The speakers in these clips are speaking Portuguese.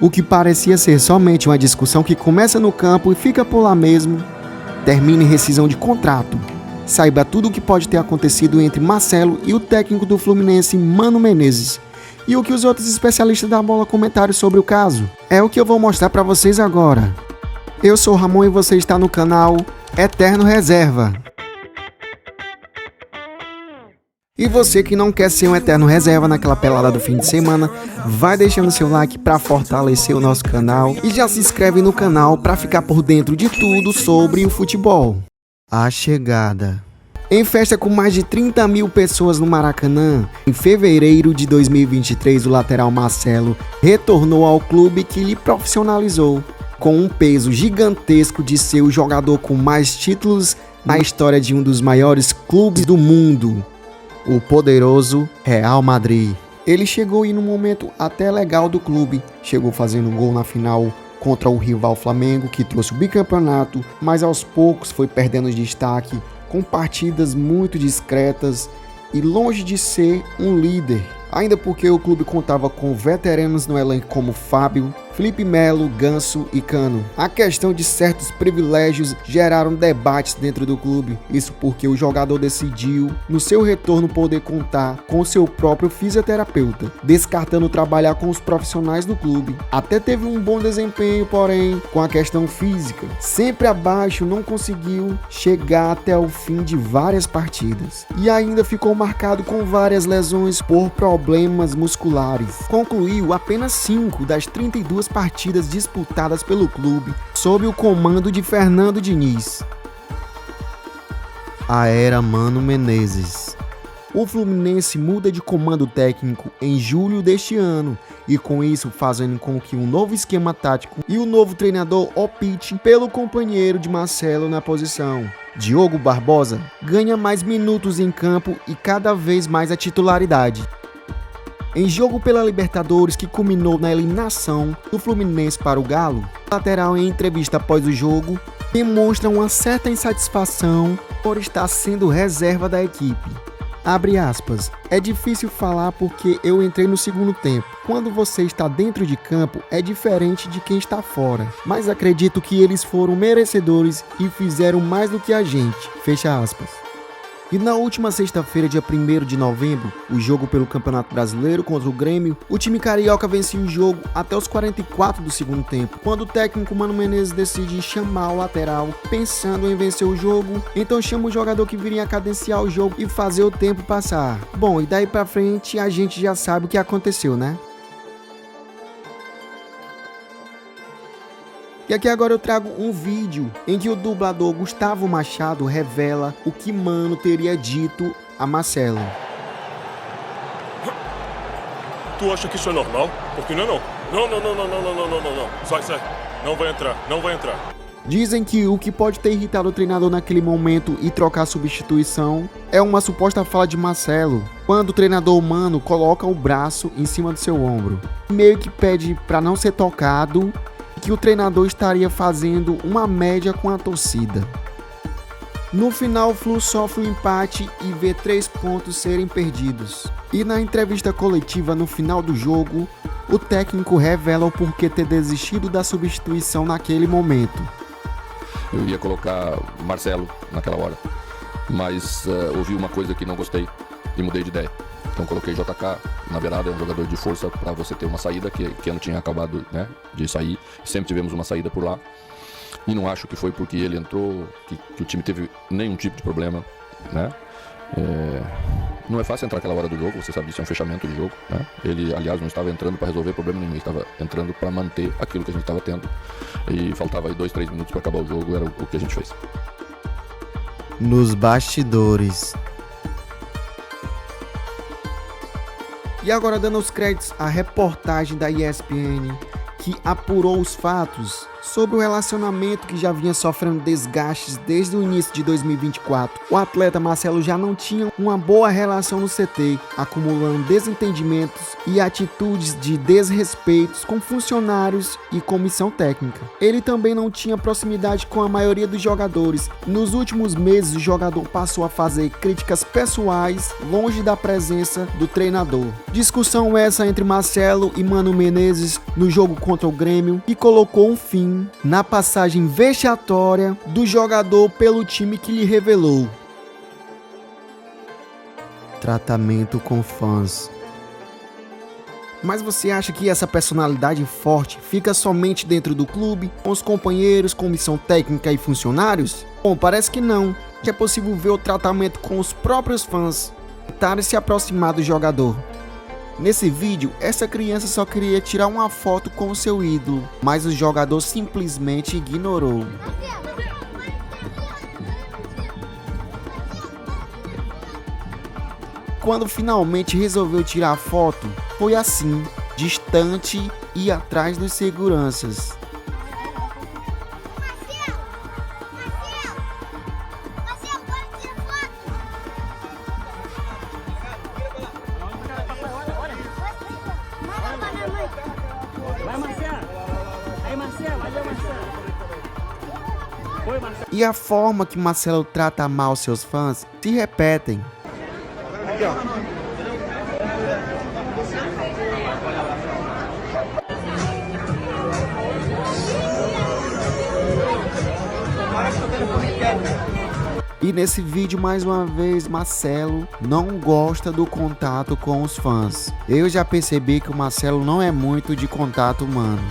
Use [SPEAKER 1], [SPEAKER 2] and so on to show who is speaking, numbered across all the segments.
[SPEAKER 1] O que parecia ser somente uma discussão que começa no campo e fica por lá mesmo, termina em rescisão de contrato. Saiba tudo o que pode ter acontecido entre Marcelo e o técnico do Fluminense, Mano Menezes. E o que os outros especialistas da bola comentaram sobre o caso. É o que eu vou mostrar para vocês agora. Eu sou o Ramon e você está no canal Eterno Reserva. E você que não quer ser um eterno reserva naquela pelada do fim de semana, vai deixando seu like para fortalecer o nosso canal e já se inscreve no canal para ficar por dentro de tudo sobre o futebol. A chegada. Em festa com mais de 30 mil pessoas no Maracanã, em fevereiro de 2023, o lateral Marcelo retornou ao clube que lhe profissionalizou, com um peso gigantesco de ser o jogador com mais títulos na história de um dos maiores clubes do mundo, o poderoso Real Madrid. Ele chegou em um momento até legal do clube, chegou fazendo um gol na final contra o rival Flamengo, que trouxe o bicampeonato, mas aos poucos foi perdendo destaque, com partidas muito discretas e longe de ser um líder, ainda porque o clube contava com veteranos no elenco como Fábio, Felipe Melo, Ganso e Cano. A questão de certos privilégios geraram debates dentro do clube, isso porque o jogador decidiu, no seu retorno, poder contar com seu próprio fisioterapeuta, descartando trabalhar com os profissionais do clube. Até teve um bom desempenho, porém, com a questão física, sempre abaixo, não conseguiu chegar até o fim de várias partidas. E ainda ficou marcado com várias lesões por problemas musculares. Concluiu apenas 5 das 32 partidas disputadas pelo clube sob o comando de Fernando Diniz. A era Mano Menezes. O Fluminense muda de comando técnico em julho deste ano e com isso fazendo com que um novo esquema tático e o novo treinador opte pelo companheiro de Marcelo na posição. Diogo Barbosa ganha mais minutos em campo e cada vez mais a titularidade. Em jogo pela Libertadores, que culminou na eliminação do Fluminense para o Galo, o lateral, em entrevista após o jogo, demonstra uma certa insatisfação por estar sendo reserva da equipe. Abre aspas, é difícil falar porque eu entrei no segundo tempo. Quando você está dentro de campo é diferente de quem está fora, mas acredito que eles foram merecedores e fizeram mais do que a gente, fecha aspas. E na última sexta-feira, dia 1º de novembro, o jogo pelo Campeonato Brasileiro contra o Grêmio, o time carioca vencia o jogo até os 44 do segundo tempo, quando o técnico Mano Menezes decide chamar o lateral, pensando em vencer o jogo, então chama o jogador que viria a cadenciar o jogo e fazer o tempo passar. Bom, e daí pra frente a gente já sabe o que aconteceu, né? E aqui agora eu trago um vídeo em que o dublador Gustavo Machado revela o que Mano teria dito a Marcelo.
[SPEAKER 2] Tu acha que isso é normal? Porque não é não. Não. Sai. Não vai entrar.
[SPEAKER 1] Dizem que o que pode ter irritado o treinador naquele momento e trocar a substituição é uma suposta fala de Marcelo, quando o treinador Mano coloca o braço em cima do seu ombro, meio que pede para não ser tocado, que o treinador estaria fazendo uma média com a torcida. No final, o Flu sofre um empate e vê 3 pontos serem perdidos. E na entrevista coletiva no final do jogo, o técnico revela o porquê ter desistido da substituição naquele momento.
[SPEAKER 3] Eu ia colocar Marcelo naquela hora, mas ouvi uma coisa que não gostei e mudei de ideia. Então coloquei JK na beirada, é um jogador de força para você ter uma saída, que ano tinha acabado, né, de sair, sempre tivemos uma saída por lá. E não acho que foi porque ele entrou, que o time teve nenhum tipo de problema, né? Não é fácil entrar aquela hora do jogo, você sabe disso, é um fechamento de jogo, né? Ele, aliás, não estava entrando para resolver problema nenhum, ele estava entrando para manter aquilo que a gente estava tendo. E faltava aí 2, 3 minutos para acabar o jogo, era o que a gente fez.
[SPEAKER 1] Nos bastidores. E agora dando os créditos à reportagem da ESPN, que apurou os fatos sobre o relacionamento que já vinha sofrendo desgastes desde o início de 2024. O atleta Marcelo já não tinha uma boa relação no CT, acumulando desentendimentos e atitudes de desrespeitos com funcionários e comissão técnica. Ele também não tinha proximidade com a maioria dos jogadores. Nos últimos meses, o jogador passou a fazer críticas pessoais longe da presença do treinador. Discussão essa entre Marcelo e Mano Menezes no jogo contra contra o Grêmio, que colocou um fim na passagem vexatória do jogador pelo time que lhe revelou. Tratamento com fãs. Mas você acha que essa personalidade forte fica somente dentro do clube, com os companheiros, comissão técnica e funcionários? Bom, parece que não. É possível ver o tratamento com os próprios fãs tentarem se aproximar do jogador. Nesse vídeo, essa criança só queria tirar uma foto com o seu ídolo, mas o jogador simplesmente ignorou. Quando finalmente resolveu tirar a foto, foi assim, distante e atrás dos seguranças. E a forma que Marcelo trata mal seus fãs se repetem.
[SPEAKER 4] Aqui, ó.
[SPEAKER 1] E nesse vídeo, mais uma vez, Marcelo não gosta do contato com os fãs. Eu já percebi que o Marcelo não é muito de contato humano.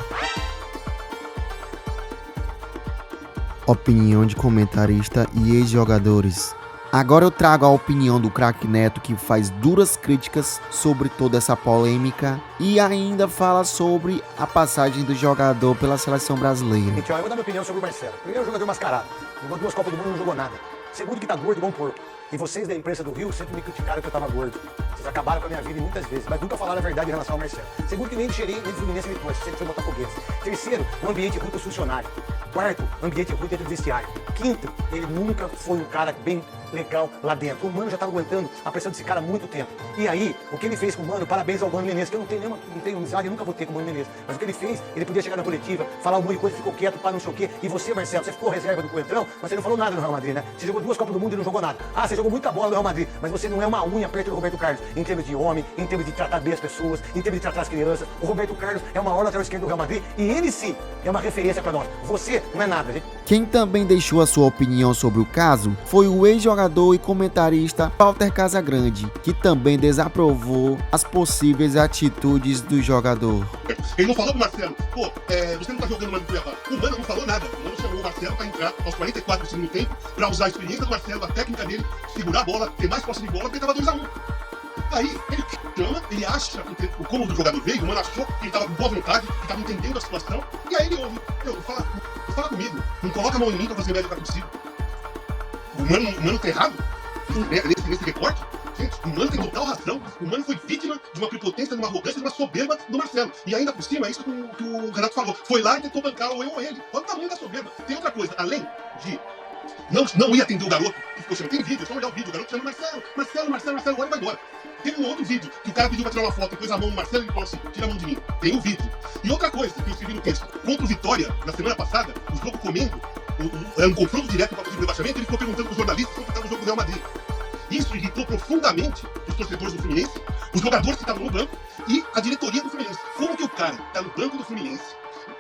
[SPEAKER 1] Opinião de comentarista e ex-jogadores. Agora eu trago a opinião do craque Neto, que faz duras críticas sobre toda essa polêmica e ainda fala sobre a passagem do jogador pela seleção brasileira.
[SPEAKER 4] Gente, ó, eu vou dar minha opinião sobre o Marcelo. Primeiro, jogador mascarado. Jogou 2 Copas do Mundo e não jogou nada. Segundo, que tá gordo igual um porco. E vocês da imprensa do Rio sempre me criticaram que eu tava gordo. Vocês acabaram com a minha vida muitas vezes, mas nunca falaram a verdade em relação ao Marcelo. Segundo, que nem de Xerém, nem de Fluminense me trouxe, sempre foi botafoguense. Terceiro, o ambiente ruim dos funcionários. Quarto, ambiente ruim dentro do vestiário. Quinto, ele nunca foi um cara bem legal lá dentro. O Mano já estava aguentando a pressão desse cara há muito tempo. E aí, o que ele fez com o Mano, parabéns ao Mano Menezes, que eu não tenho amizade, eu nunca votei com o Mano Menezes. Mas o que ele fez, ele podia chegar na coletiva, falar um monte de coisa, ficou quieto, para não sei o quê. E você, Marcelo, você ficou reserva do Coentrão, mas você não falou nada no Real Madrid, né? Você jogou 2 Copas do Mundo e não jogou nada. Ah, você jogou muita bola no Real Madrid, mas você não é uma unha perto do Roberto Carlos, em termos de homem, em termos de tratar bem as pessoas, em termos de tratar as crianças. O Roberto Carlos é o maior lateral esquerdo do Real Madrid e ele sim é uma referência para nós. Você não é nada, gente.
[SPEAKER 1] Quem também deixou a sua opinião sobre o caso foi o ex-jogador e comentarista Walter Casagrande, que também desaprovou as possíveis atitudes do jogador.
[SPEAKER 5] Ele não falou pro Marcelo, pô, você não tá jogando mais no Cuiabá. O Mano não falou nada. O Mano chamou o Marcelo pra entrar aos 44 do segundo tempo, pra usar a experiência do Marcelo, a técnica dele, segurar a bola, ter mais posse de bola, porque tava 2-1. Aí ele chama, ele acha o como o jogador veio, o Mano achou que ele tava com boa vontade, que tava entendendo a situação, e aí ele ouve, fala comigo, não coloca a mão em mim pra fazer média contigo. O Mano tá errado nesse recorte? Gente, o Mano tem total razão. O Mano foi vítima de uma prepotência, de uma arrogância, de uma soberba do Marcelo. E ainda por cima, é isso que o Renato falou. Foi lá e tentou bancar ou eu ou ele. Olha o tamanho da soberba. Tem outra coisa, além de não ia atender o garoto, que ficou chamando. Tem vídeo, é só olhar o vídeo. O garoto chama Marcelo, olha e vai embora. Teve um outro vídeo, que o cara pediu pra tirar uma foto, pôs a mão no Marcelo e falou assim, tira a mão de mim. Tem um vídeo. E outra coisa que eu escrevi no texto, contra o Vitória, na semana passada, o jogo comendo, era um confronto direto para o rebaixamento, ele ficou perguntando pros jornalistas como estava o jogo do Real Madrid. Isso irritou profundamente os torcedores do Fluminense, os jogadores que estavam no banco e a diretoria do Fluminense. Como que o cara tá no banco do Fluminense,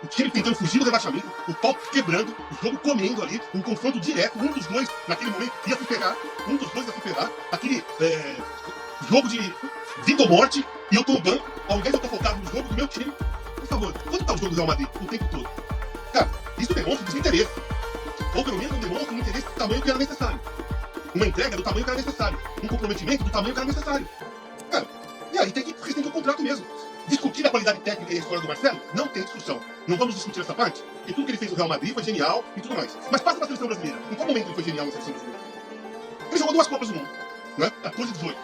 [SPEAKER 5] o time tentando fugir do rebaixamento, o pau quebrando, o jogo comendo ali, um confronto direto, um dos dois, naquele momento, ia se ferrar, aquele jogo de vida ou morte, e eu tô no banco, ao invés de eu tô focado no jogo do meu time. Por favor, quando tá o jogo do Real Madrid, o tempo todo? Cara, isso demonstra desinteresse. Ou pelo menos demonstra um interesse do tamanho que era necessário. Uma entrega do tamanho que era necessário. Um comprometimento do tamanho que era necessário. Cara, e aí tem que rescindir o contrato mesmo. Discutir a qualidade técnica e a história do Marcelo? Não tem discussão. Não vamos discutir essa parte, porque tudo que ele fez no Real Madrid foi genial e tudo mais. Mas passa pra seleção brasileira. Em qual momento ele foi genial na seleção brasileira? Ele jogou 2 Copas do Mundo, né? 14 e 18.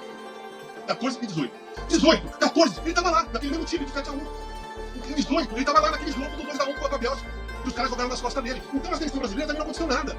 [SPEAKER 5] 14 e 18. 18, 14, ele tava lá, naquele mesmo time de 7-1. Em 18, ele tava lá naquele jogo do 2-1 contra a Bélgica. E os caras jogaram nas costas dele. Então na seleção brasileira também não aconteceu nada.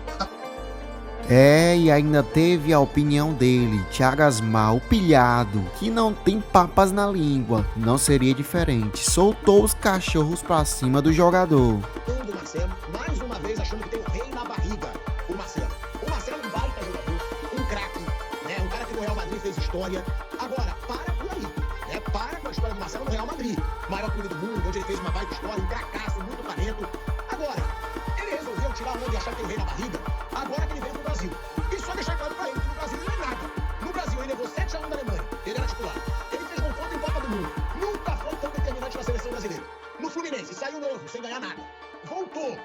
[SPEAKER 1] E ainda teve a opinião dele, Thiago Asmar, o pilhado, que não tem papas na língua, não seria diferente, soltou os cachorros pra cima do jogador.
[SPEAKER 6] Do Marcelo, mais uma vez achando que tem um rei na barriga, o Marcelo. O Marcelo é um baita jogador, um craque, né? Um cara que no Real Madrid fez história. Agora, para por aí, né? para com a história do Marcelo no Real Madrid. Maior clube do mundo, onde ele fez uma baita história, um cracaço, muito talento. Agora, ele resolveu tirar a onda e achar que ele veio na barriga, agora que ele veio pro Brasil. E só deixar claro pra ele que no Brasil não é nada. No Brasil ele levou 7-1 da Alemanha, ele era titular. Ele fez gol contra em Copa do Mundo. Nunca foi tão determinante na seleção brasileira. No Fluminense, saiu novo, sem ganhar nada. Voltou,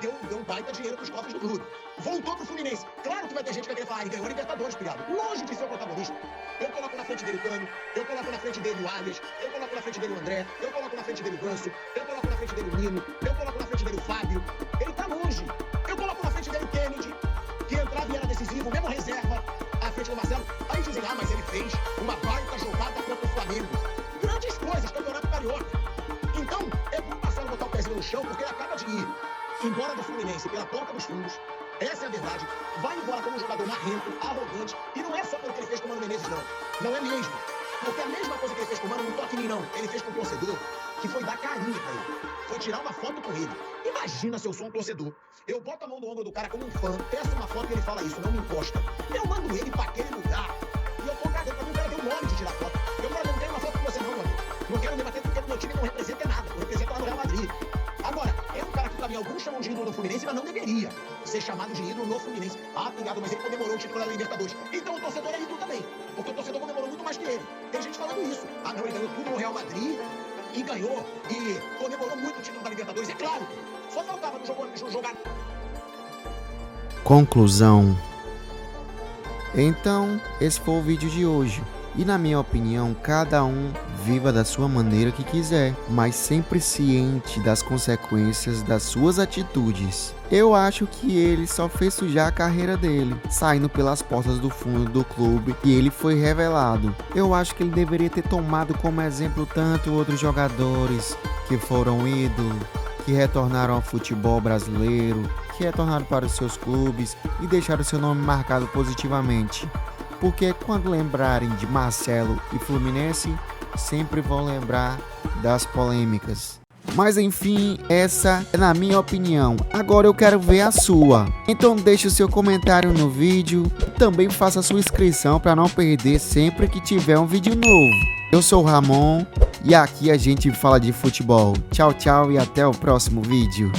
[SPEAKER 6] deu um baita dinheiro pros cofres do clube. Voltou pro Fluminense. Claro que vai ter gente que vai querer falar, ele ganhou a Libertadores, criado. Longe de ser o protagonista. Eu coloco na frente dele o Cano, eu coloco na frente dele o Arias, eu coloco na frente dele o André, eu coloco na frente dele o Ganso, eu coloco na frente dele o Nino, eu coloco na frente dele o Fábio. Ele tá longe. Eu coloco na frente dele o Kennedy, que entrava e era decisivo, mesmo reserva, à frente do Marcelo. Aí dizem, mas ele fez uma baita jogada contra o Flamengo. Grandes coisas, campeonato carioca. Então, é bom o Marcelo botar o pezinho no chão, porque ele acaba de ir embora do Fluminense pela porta dos fundos. Essa é a verdade. Vai embora como um jogador marrento, arrogante. E não é só pelo que ele fez com o Mano Menezes, não. Não é mesmo. Porque a mesma coisa que ele fez com o Mano não toca em mim, não. Ele fez com o torcedor, que foi dar carinho pra ele. Foi tirar uma foto com ele. Imagina se eu sou um torcedor. Eu boto a mão no ombro do cara como um fã, peço uma foto e ele fala isso, não me encosta. Eu mando ele pra aquele lugar. E eu tô cagando pra mim, o cara deu nome de tirar foto. Eu falo, eu não quero uma foto com você não, meu amigo. Não quero debater porque o meu time não representa nada. Eu represento lá no Real Madrid. Agora, é um cara que pra mim alguns chamam de ídolo do Fluminense, mas não deveria ser chamado de ídolo no Fluminense. Ah, obrigado, mas ele comemorou o título da Libertadores. Então o torcedor é ídolo também, porque o torcedor comemorou muito mais que ele. Tem gente falando isso. Ah, não, ele ganhou tudo no Real Madrid e ganhou e comemorou muito o título da Libertadores. É claro, só faltava no jogar.
[SPEAKER 1] Conclusão. Então, esse foi o vídeo de hoje. E na minha opinião, cada um viva da sua maneira que quiser, mas sempre ciente das consequências das suas atitudes. Eu acho que ele só fez sujar a carreira dele, saindo pelas portas do fundo do clube e ele foi revelado. Eu acho que ele deveria ter tomado como exemplo tanto outros jogadores que foram ídolos, que retornaram ao futebol brasileiro, que retornaram para os seus clubes e deixaram seu nome marcado positivamente. Porque quando lembrarem de Marcelo e Fluminense, sempre vão lembrar das polêmicas. Mas enfim, essa é na minha opinião. Agora eu quero ver a sua. Então deixe o seu comentário no vídeo e também faça a sua inscrição para não perder sempre que tiver um vídeo novo. Eu sou o Ramon e aqui a gente fala de futebol. Tchau, tchau e até o próximo vídeo.